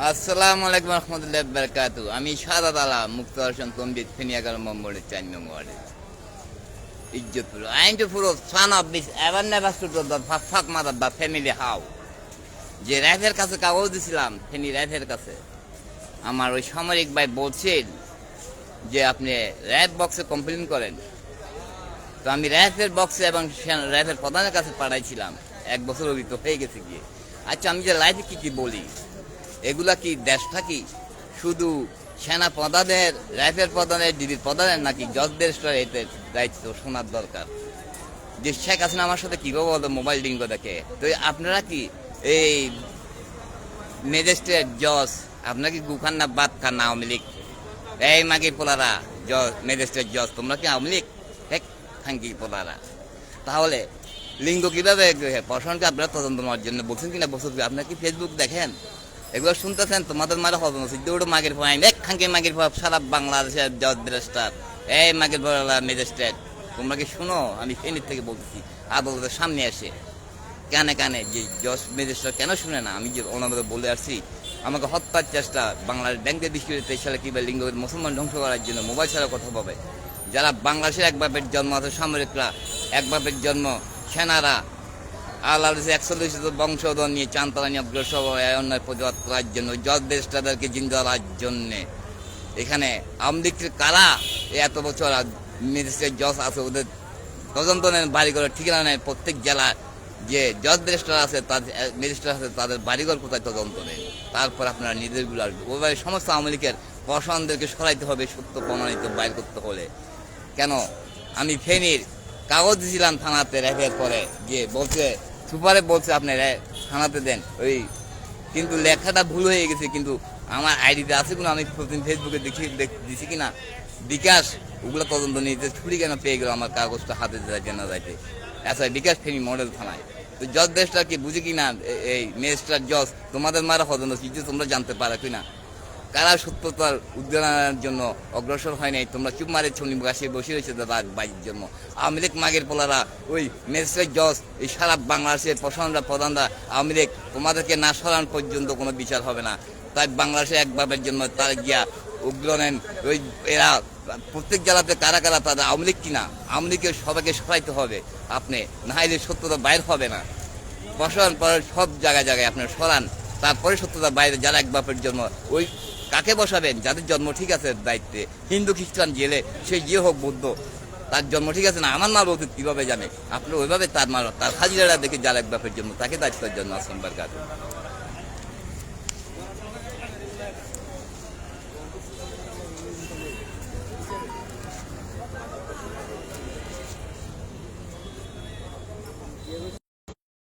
আসসালামু আলাইকুম রহমতুল্লাহ বারাকাতু। আমি সাদাত আলা মুক্ত হোসেন তম্বিত ফেনিয়াগার নম্বরের 4 নং ওয়ার্ডে ইজ্জতপুর আইন টু পুরো son of this ever never to the fuck mother the family how. যে র্যাফের কাছে কাগজ দিছিলাম, ফেনি র্যাফের কাছে আমার ওই সামরিক ভাই বলছেন যে আপনি র্যাফ বক্সে কমপ্লেন করেন। তো আমি র্যাফের বক্সে এবং র্যাফের প্রধানের কাছে পাঠাইছিলাম। 1 বছর অতীত হয়ে গেছে গিয়ে। আচ্ছা, আমি যে লাইফে কি বলি, এগুলা কি দেশটা কি শুধু সেনা প্রধানের, র্যাফের প্রধানের, ডিবির প্রধানের, নাকি জজদের এতে দায়িত্ব শোনার দরকার? যে শেখ হাসিনা আমার সাথে কিভাবে বলতো মোবাইল ডিং দেখে, তো আপনারা কি এই ম্যাজিস্ট্রেট জজ, আপনারা কি গুখান না বাদ খান না আওয়ামী লীগ? এই মাগি পোলারা জজ, ম্যাজিস্ট্রেট জজ, তোমরা কি আওয়ামী লীগ? হেক খাঙ্কি পোলারা। তাহলে লিঙ্গ কিভাবে প্রশাসনকে আপনারা তদন্ত নেওয়ার জন্য বলছেন কিনা বছর? আপনারা কি ফেসবুক দেখেন? এগুলো শুনতেছেন? তোমাদের মারা হবে না সিদ্ধ মাগের ফাইন এক খাঙ্কি মাগের সারা বাংলাদেশের জজ ব্যারিস্টার, এই মাগের ম্যাজিস্ট্রেট, তোমরা কি শুনো? আমি ফেনীর থেকে বলতেছি, আদালতের সামনে আসে কানে কানে যে জজ ম্যাজিস্ট্রেট কেন শুনে না? আমি যে ওনাদের বলে আসছি, আমাকে হত্যার চেষ্টা, বাংলাদেশ ব্যাংকের 2023 সালে কিভাবে লিঙ্গ মুসলমান ধ্বংস করার জন্য মোবাইল ছাড়া কথা বলে, যারা বাংলাদেশের এক বাপের জন্ম আছে সামরিকরা, এক বাপের জন্ম সেনারা, আল্লাহ 41 বংশধর নিয়ে চান্তালা নিয়ে অগ্রসর অন্যায় প্রতিবাদ করার জন্য, জজ ব্যারিস্টারদেরকে জিন্দার জন্য। এখানে আওয়ামী লীগের কারা এত বছর ম্যাজিস্ট্রেট জজ আছে, ওদের তদন্ত নেন, বাড়িঘরের ঠিকানা নেয়, প্রত্যেক জেলা যে জজ ব্যারিস্টার আছে, তাদের ম্যাজিস্ট্রেট আছে, তাদের বাড়িঘর কোথায় তদন্ত নেন। তারপর আপনারা নিজেরগুলো আসবে। ওইভাবে সমস্ত আওয়ামী লীগের প্রশাসনদেরকে সরাইতে হবে সত্য প্রমাণিত বাইর করতে হলে। কেন আমি ফেনীর কাগজ দিয়েছিলাম থানাতে র্যাফের পরে, যে বলছে সুপারে বলছে আপনি থানাতে দেন, ওই কিন্তু লেখাটা ভুল হয়ে গেছে, কিন্তু আমার আইডিতে আছে কোনো, আমি প্রতিদিন ফেসবুকে দিছি কিনা বিকাশ, ওগুলো তদন্ত নিতে ছুরি কেন পেয়ে গেল আমার কাগজটা হাতে যেন যাইতে। আচ্ছা, বিকাশ ফেনী মডেল থানায় তো জজ দেশটা কি বুঝি কিনা, এই ম্যাজিস্ট্রেট জজ তোমাদের মারা হতো কিছু তোমরা জানতে পারো কিনা? কারা সত্যতার উদ্ঘাটনের জন্য অগ্রসর হয় নাই? তোমরা চুপ মারে ছনি গাছে বসে রয়েছে দাদা বাইরের জন্য। আওয়ামী লীগ মাগের পোলারা, ওই ম্যাজিস্ট্রেট জজ, এই সারা বাংলাদেশের প্রধানরা আওয়ামী লীগ, তোমাদেরকে না সরান পর্যন্ত কোনো বিচার হবে না। তাই বাংলাদেশে একবারের জন্য তার গিয়া উগ্র নেন। ওই এরা প্রত্যেক জেলাতে কারা কারা তাদের আওয়ামী লীগ কিনা, আওয়ামী লীগের সবাইকে সরাইতে হবে আপনি, না হলে সত্যতা বাইর হবে না। বসান পরে সব জায়গায় জায়গায় আপনার সরান, তারপরে সত্যতা বাইরে যারা এক বাপের জন্ম, ওই কাকে বসাবেন? যাদের জন্ম ঠিক আছে দায়িত্বে, হিন্দু খ্রিস্টান জেলে, সে যে হোক বৌদ্ধ, তার জন্ম ঠিক আছে না, আমার মা বলতে কিভাবে জানে? আপনি ওইভাবে তার হাজিরা দেখে যারা এক বাপের জন্য, তাকে দায়িত্বের জন্য আসলাম বারকাত।